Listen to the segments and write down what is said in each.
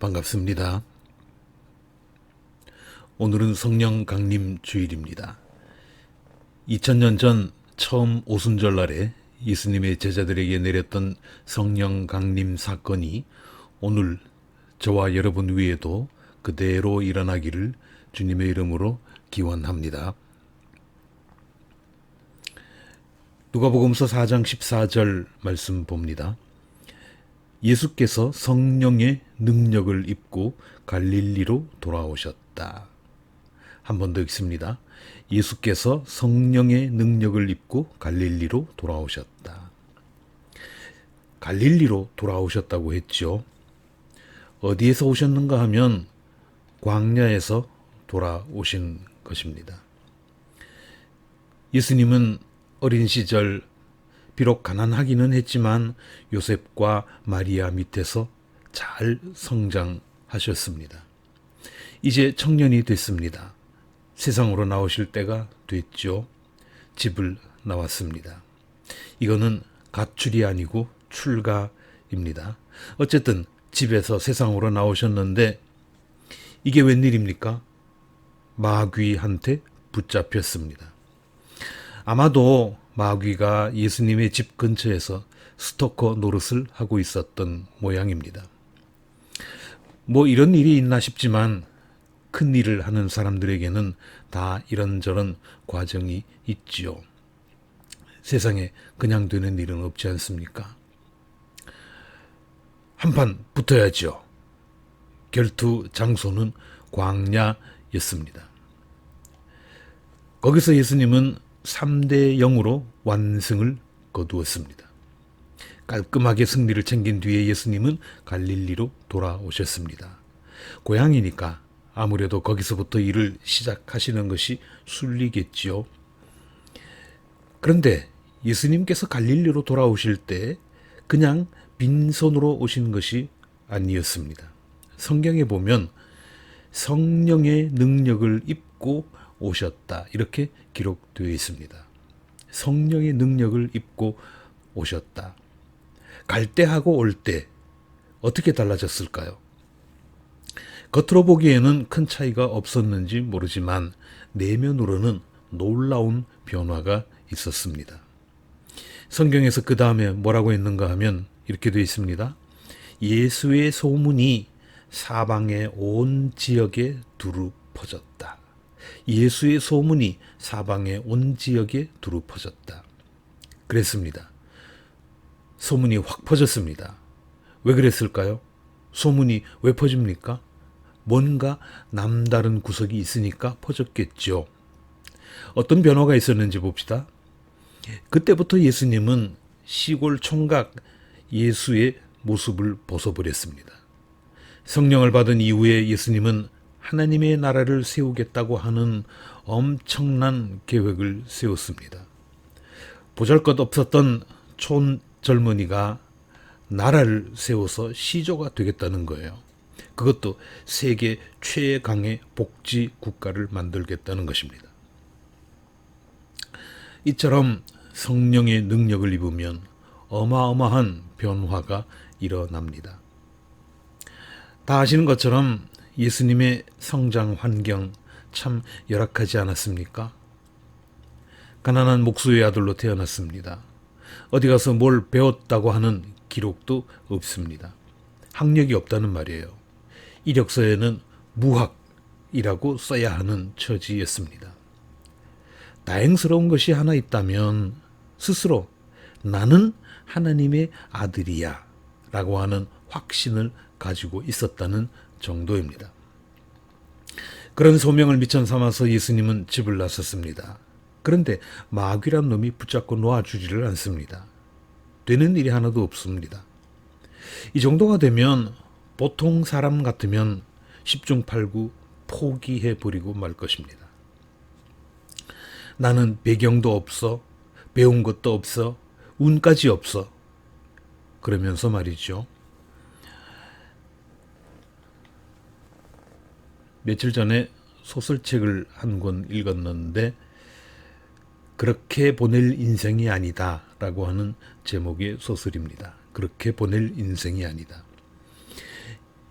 반갑습니다. 오늘은 성령 강림 주일입니다. 2000년 전 처음 오순절날에 예수님의 제자들에게 내렸던 성령 강림 사건이 오늘 저와 여러분 위에도 그대로 일어나기를 주님의 이름으로 기원합니다. 누가복음서 4장 14절 말씀 봅니다. 예수께서 성령의 능력을 입고 갈릴리로 돌아오셨다. 한 번 더 읽습니다. 예수께서 성령의 능력을 입고 갈릴리로 돌아오셨다. 갈릴리로 돌아오셨다고 했죠. 어디에서 오셨는가 하면 광야에서 돌아오신 것입니다. 예수님은 어린 시절 비록 가난하기는 했지만 요셉과 마리아 밑에서 잘 성장하셨습니다. 이제 청년이 됐습니다. 세상으로 나오실 때가 됐죠. 집을 나왔습니다. 이거는 가출이 아니고 출가입니다. 어쨌든 집에서 세상으로 나오셨는데 이게 웬일입니까? 마귀한테 붙잡혔습니다. 아마도 마귀가 예수님의 집 근처에서 스토커 노릇을 하고 있었던 모양입니다. 뭐 이런 일이 있나 싶지만 큰 일을 하는 사람들에게는 다 이런저런 과정이 있지요. 세상에 그냥 되는 일은 없지 않습니까? 한판 붙어야죠. 결투 장소는 광야였습니다. 거기서 예수님은 3대 0으로 완승을 거두었습니다. 깔끔하게 승리를 챙긴 뒤에 예수님은 갈릴리로 돌아오셨습니다. 고향이니까 아무래도 거기서부터 일을 시작하시는 것이 순리겠지요. 그런데 예수님께서 갈릴리로 돌아오실 때 그냥 빈손으로 오신 것이 아니었습니다. 성경에 보면 성령의 능력을 입고 오셨다. 이렇게 기록되어 있습니다. 성령의 능력을 입고 오셨다. 갈 때하고 올 때 어떻게 달라졌을까요? 겉으로 보기에는 큰 차이가 없었는지 모르지만 내면으로는 놀라운 변화가 있었습니다. 성경에서 그 다음에 뭐라고 했는가 하면 이렇게 되어 있습니다. 예수의 소문이 사방의 온 지역에 두루 퍼졌다. 예수의 소문이 사방의 온 지역에 두루 퍼졌다. 그랬습니다. 소문이 확 퍼졌습니다. 왜 그랬을까요? 소문이 왜 퍼집니까? 뭔가 남다른 구석이 있으니까 퍼졌겠죠. 어떤 변화가 있었는지 봅시다. 그때부터 예수님은 시골 총각 예수의 모습을 벗어버렸습니다. 성령을 받은 이후에 예수님은 하나님의 나라를 세우겠다고 하는 엄청난 계획을 세웠습니다. 보잘것없었던 촌 젊은이가 나라를 세워서 시조가 되겠다는 거예요. 그것도 세계 최강의 복지 국가를 만들겠다는 것입니다. 이처럼 성령의 능력을 입으면 어마어마한 변화가 일어납니다. 다 아시는 것처럼 예수님의 성장 환경 참 열악하지 않았습니까? 가난한 목수의 아들로 태어났습니다. 어디 가서 뭘 배웠다고 하는 기록도 없습니다. 학력이 없다는 말이에요. 이력서에는 무학이라고 써야 하는 처지였습니다. 다행스러운 것이 하나 있다면 스스로 나는 하나님의 아들이야 라고 하는 확신을 가지고 있었다는 정도입니다. 그런 소명을 미천 삼아서 예수님은 집을 나섰습니다. 그런데 마귀란 놈이 붙잡고 놓아주지를 않습니다. 되는 일이 하나도 없습니다. 이 정도가 되면 보통 사람 같으면 10중 8구 포기해버리고 말 것입니다. 나는 배경도 없어, 배운 것도 없어, 운까지 없어. 그러면서 말이죠. 며칠 전에 소설책을 한 권 읽었는데 그렇게 보낼 인생이 아니다 라고 하는 제목의 소설입니다. 그렇게 보낼 인생이 아니다.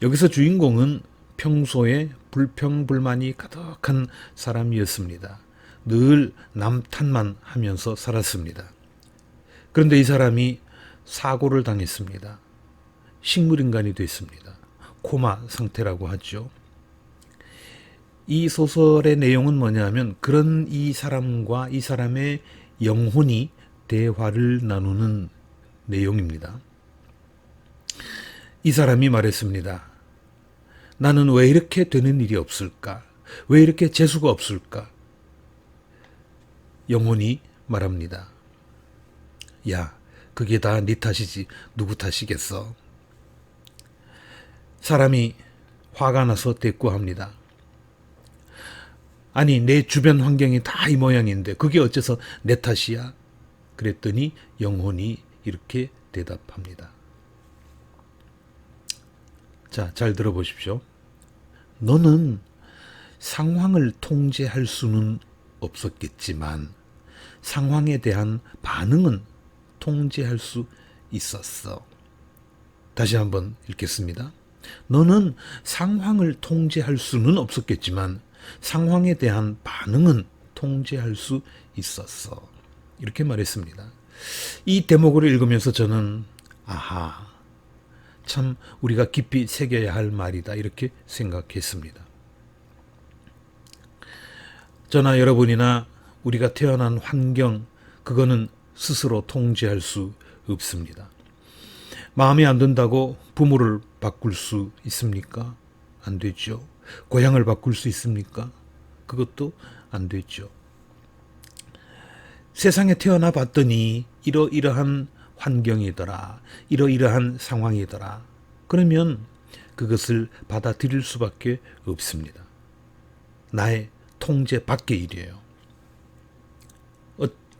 여기서 주인공은 평소에 불평불만이 가득한 사람이었습니다. 늘 남 탓만 하면서 살았습니다. 그런데 이 사람이 사고를 당했습니다. 식물인간이 됐습니다. 코마 상태라고 하죠. 이 소설의 내용은 뭐냐면 그런 이 사람과 이 사람의 영혼이 대화를 나누는 내용입니다. 이 사람이 말했습니다. 나는 왜 이렇게 되는 일이 없을까? 왜 이렇게 재수가 없을까? 영혼이 말합니다. 야, 그게 다 네 탓이지 누구 탓이겠어? 사람이 화가 나서 대꾸합니다. 아니, 내 주변 환경이 다 이 모양인데 그게 어째서 내 탓이야? 그랬더니 영혼이 이렇게 대답합니다. 자, 잘 들어보십시오. 너는 상황을 통제할 수는 없었겠지만 상황에 대한 반응은 통제할 수 있었어. 다시 한번 읽겠습니다. 너는 상황을 통제할 수는 없었겠지만 상황에 대한 반응은 통제할 수 있었어. 이렇게 말했습니다. 이 대목을 읽으면서 저는 아하, 참 우리가 깊이 새겨야 할 말이다 이렇게 생각했습니다. 저나 여러분이나 우리가 태어난 환경, 그거는 스스로 통제할 수 없습니다. 마음에 안 든다고 부모를 바꿀 수 있습니까? 안 되죠. 고향을 바꿀 수 있습니까? 그것도 안 되죠. 세상에 태어나 봤더니 이러이러한 환경이더라, 이러이러한 상황이더라. 그러면 그것을 받아들일 수밖에 없습니다. 나의 통제 밖의 일이에요.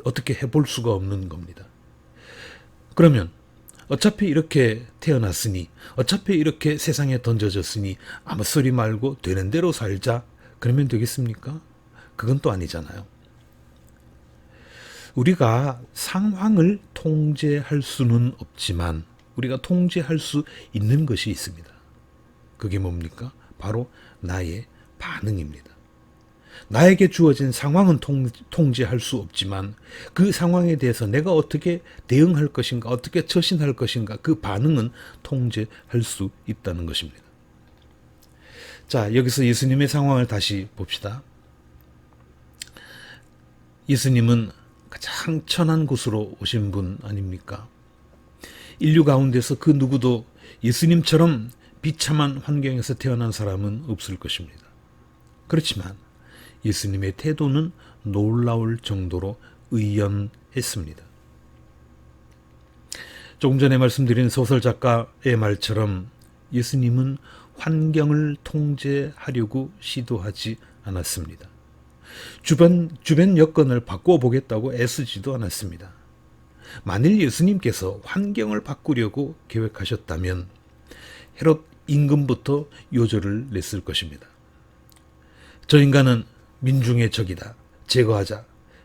어떻게 해볼 수가 없는 겁니다. 그러면 어차피 이렇게 태어났으니, 어차피 이렇게 세상에 던져졌으니 아무 소리 말고 되는 대로 살자. 그러면 되겠습니까? 그건 또 아니잖아요. 우리가 상황을 통제할 수는 없지만 우리가 통제할 수 있는 것이 있습니다. 그게 뭡니까? 바로 나의 반응입니다. 나에게 주어진 상황은 통제할 수 없지만 그 상황에 대해서 내가 어떻게 대응할 것인가, 어떻게 처신할 것인가, 그 반응은 통제할 수 있다는 것입니다. 자, 여기서 예수님의 상황을 다시 봅시다. 예수님은 가장 천한 곳으로 오신 분 아닙니까? 인류 가운데서 그 누구도 예수님처럼 비참한 환경에서 태어난 사람은 없을 것입니다. 그렇지만 예수님의 태도는 놀라울 정도로 의연했습니다. 조금 전에 말씀드린 소설작가의 말처럼 예수님은 환경을 통제하려고 시도하지 않았습니다. 주변 여건을 바꿔보겠다고 애쓰지도 않았습니다. 만일 예수님께서 환경을 바꾸려고 계획하셨다면 헤롯 임금부터 요절을 냈을 것입니다. 저 인간은 민중의 적이다, 제거하자,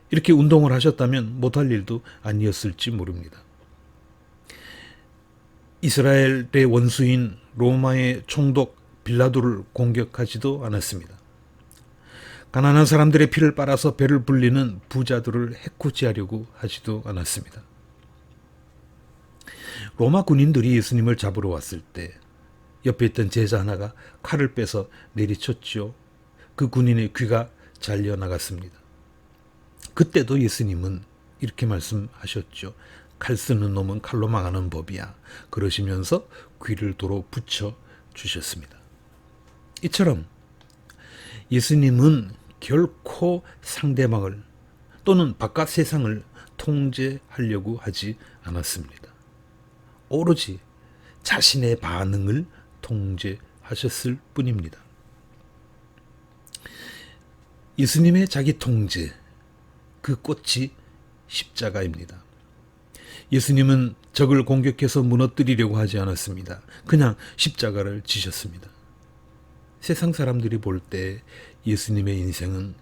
이렇게 운동을 하셨다면 못할 일도 아니었을지 모릅니다. 이스라엘의 원수인 로마의 총독 빌라도를 공격하지도 않았습니다. 가난한 사람들의 피를 빨아서 배를 불리는 부자들을 해코지하려고 하지도 않았습니다. 로마 군인들이 예수님을 잡으러 왔을 때 옆에 있던 제자 하나가 칼을 빼서 내리쳤죠. 그 군인의 귀가 잘려나갔습니다. 그때도 예수님은 이렇게 말씀하셨죠. 칼 쓰는 놈은 칼로 망하는 법이야. 그러시면서 귀를 도로 붙여 주셨습니다. 이처럼 예수님은 결코 상대방을 또는 바깥 세상을 통제하려고 하지 않았습니다. 오로지 자신의 반응을 통제하셨을 뿐입니다. 예수님의 자기 통제, 그 꽃이 십자가입니다. 예수님은 적을 공격해서 무너뜨리려고 하지 않았습니다. 그냥 십자가를 지셨습니다. 세상 사람들이 볼 때 예수님의 인생은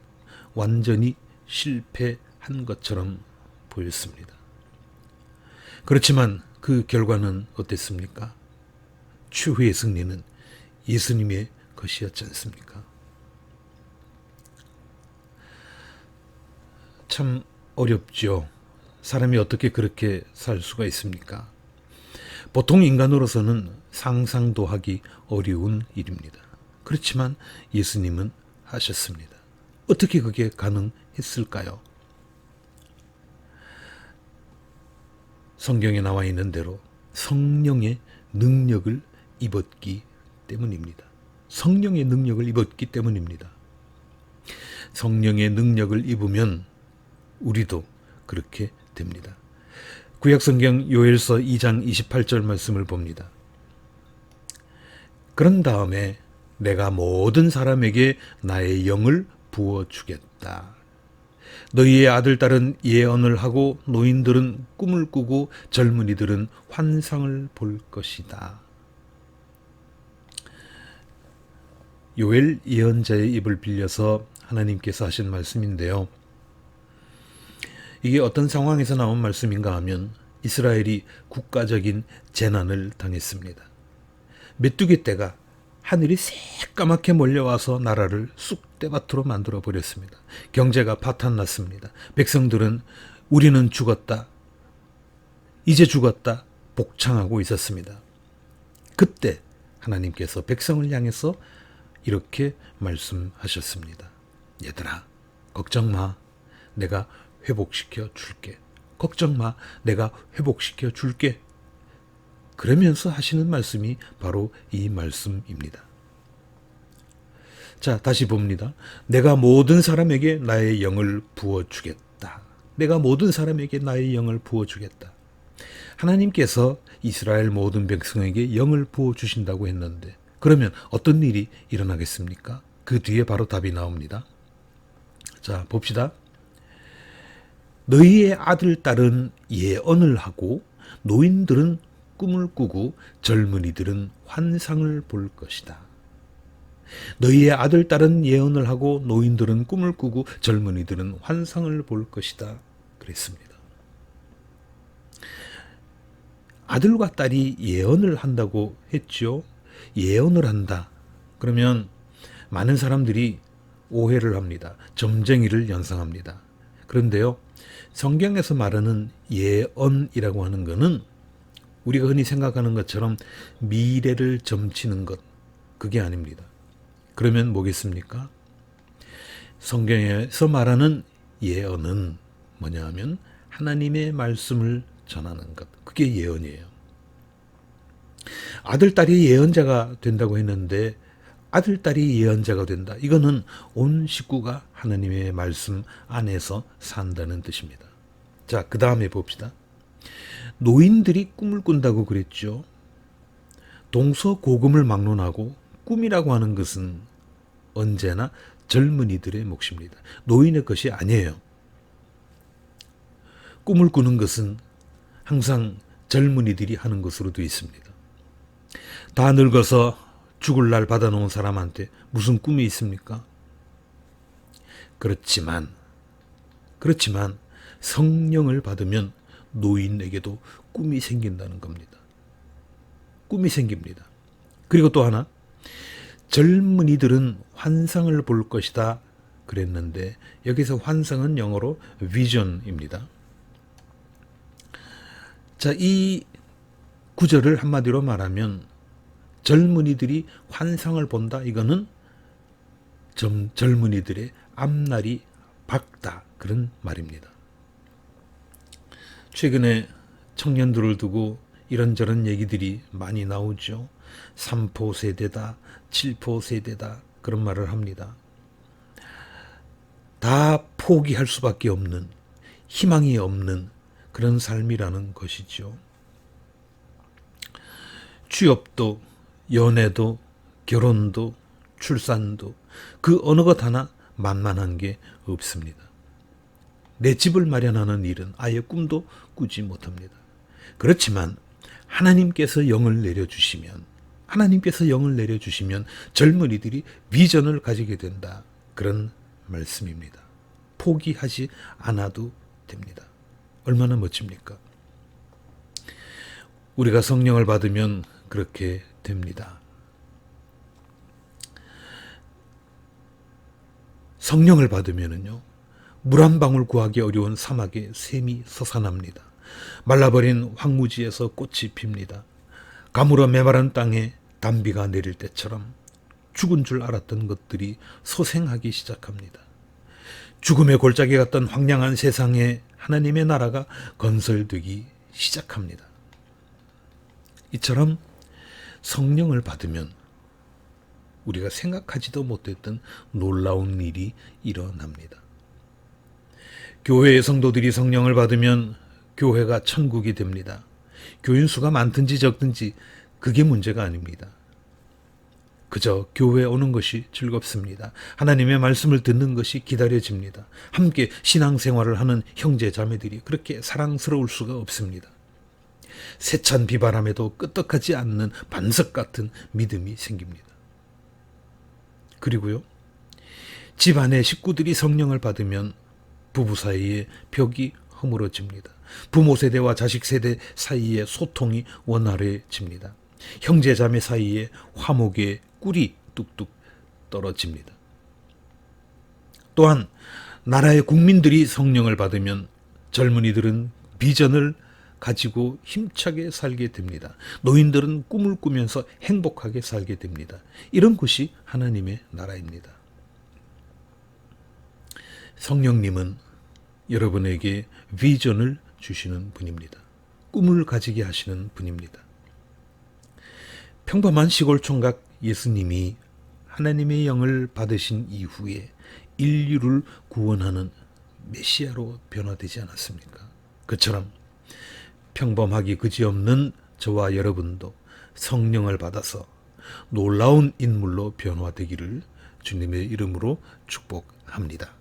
완전히 실패한 것처럼 보였습니다. 그렇지만 그 결과는 어땠습니까? 최후의 승리는 예수님의 것이었지 않습니까? 참 어렵죠. 사람이 어떻게 그렇게 살 수가 있습니까? 보통 인간으로서는 상상도 하기 어려운 일입니다. 그렇지만 예수님은 하셨습니다. 어떻게 그게 가능했을까요? 성경에 나와 있는 대로 성령의 능력을 입었기 때문입니다. 성령의 능력을 입었기 때문입니다. 성령의 능력을 입으면 우리도 그렇게 됩니다. 구약성경 요엘서 2장 28절 말씀을 봅니다. 그런 다음에 내가 모든 사람에게 나의 영을 부어주겠다. 너희의 아들, 딸은 예언을 하고 노인들은 꿈을 꾸고 젊은이들은 환상을 볼 것이다. 요엘 예언자의 입을 빌려서 하나님께서 하신 말씀인데요. 이게 어떤 상황에서 나온 말씀인가 하면 이스라엘이 국가적인 재난을 당했습니다. 메뚜기 떼가 하늘이 새까맣게 몰려와서 나라를 쑥대밭으로 만들어 버렸습니다. 경제가 파탄났습니다. 백성들은 우리는 죽었다, 이제 죽었다 복창하고 있었습니다. 그때 하나님께서 백성을 향해서 이렇게 말씀하셨습니다. 얘들아, 걱정 마. 내가 회복시켜 줄게. 걱정 마. 내가 회복시켜 줄게. 그러면서 하시는 말씀이 바로 이 말씀입니다. 자, 다시 봅니다. 내가 모든 사람에게 나의 영을 부어주겠다. 내가 모든 사람에게 나의 영을 부어주겠다. 하나님께서 이스라엘 모든 백성에게 영을 부어주신다고 했는데 그러면 어떤 일이 일어나겠습니까? 그 뒤에 바로 답이 나옵니다. 자, 봅시다. 너희의 아들, 딸은 예언을 하고 노인들은 꿈을 꾸고 젊은이들은 환상을 볼 것이다. 너희의 아들, 딸은 예언을 하고 노인들은 꿈을 꾸고 젊은이들은 환상을 볼 것이다. 그랬습니다. 아들과 딸이 예언을 한다고 했죠. 예언을 한다. 그러면 많은 사람들이 오해를 합니다. 점쟁이를 연상합니다. 그런데요, 성경에서 말하는 예언이라고 하는 것은 우리가 흔히 생각하는 것처럼 미래를 점치는 것, 그게 아닙니다. 그러면 뭐겠습니까? 성경에서 말하는 예언은 뭐냐 하면 하나님의 말씀을 전하는 것, 그게 예언이에요. 아들, 딸이 예언자가 된다고 했는데 아들, 딸이 예언자가 된다. 이거는 온 식구가 하나님의 말씀 안에서 산다는 뜻입니다. 자, 그 다음에 봅시다. 노인들이 꿈을 꾼다고 그랬죠. 동서고금을 막론하고 꿈이라고 하는 것은 언제나 젊은이들의 몫입니다. 노인의 것이 아니에요. 꿈을 꾸는 것은 항상 젊은이들이 하는 것으로 되어 있습니다. 다 늙어서 죽을 날 받아놓은 사람한테 무슨 꿈이 있습니까? 그렇지만 성령을 받으면 노인에게도 꿈이 생긴다는 겁니다. 꿈이 생깁니다. 그리고 또 하나, 젊은이들은 환상을 볼 것이다 그랬는데 여기서 환상은 영어로 vision입니다. 자, 이 구절을 한마디로 말하면 젊은이들이 환상을 본다. 이거는 젊은이들의 앞날이 밝다. 그런 말입니다. 최근에 청년들을 두고 이런저런 얘기들이 많이 나오죠. 3포 세대다, 7포 세대다 그런 말을 합니다. 다 포기할 수밖에 없는, 희망이 없는 그런 삶이라는 것이죠. 취업도, 연애도, 결혼도, 출산도 그 어느 것 하나 만만한 게 없습니다. 내 집을 마련하는 일은 아예 꿈도 꾸지 못합니다. 그렇지만 하나님께서 영을 내려주시면 젊은이들이 비전을 가지게 된다. 그런 말씀입니다. 포기하지 않아도 됩니다. 얼마나 멋집니까? 우리가 성령을 받으면 그렇게 됩니다. 성령을 받으면은요, 물 한 방울 구하기 어려운 사막에 샘이 솟아납니다. 말라버린 황무지에서 꽃이 핍니다. 가물어 메마른 땅에 단비가 내릴 때처럼 죽은 줄 알았던 것들이 소생하기 시작합니다. 죽음의 골짜기 같던 황량한 세상에 하나님의 나라가 건설되기 시작합니다. 이처럼 성령을 받으면 우리가 생각하지도 못했던 놀라운 일이 일어납니다. 교회의 성도들이 성령을 받으면 교회가 천국이 됩니다. 교인 수가 많든지 적든지 그게 문제가 아닙니다. 그저 교회에 오는 것이 즐겁습니다. 하나님의 말씀을 듣는 것이 기다려집니다. 함께 신앙생활을 하는 형제 자매들이 그렇게 사랑스러울 수가 없습니다. 세찬 비바람에도 끄떡하지 않는 반석 같은 믿음이 생깁니다. 그리고요, 집안의 식구들이 성령을 받으면 부부 사이에 벽이 허물어집니다. 부모 세대와 자식 세대 사이의 소통이 원활해집니다. 형제 자매 사이에 화목의 꿀이 뚝뚝 떨어집니다. 또한 나라의 국민들이 성령을 받으면 젊은이들은 비전을 가지고 힘차게 살게 됩니다. 노인들은 꿈을 꾸면서 행복하게 살게 됩니다. 이런 것이 하나님의 나라입니다. 성령님은 여러분에게 비전을 주시는 분입니다. 꿈을 가지게 하시는 분입니다. 평범한 시골 총각 예수님이 하나님의 영을 받으신 이후에 인류를 구원하는 메시아로 변화되지 않았습니까? 그처럼 평범하기 그지없는 저와 여러분도 성령을 받아서 놀라운 인물로 변화되기를 주님의 이름으로 축복합니다.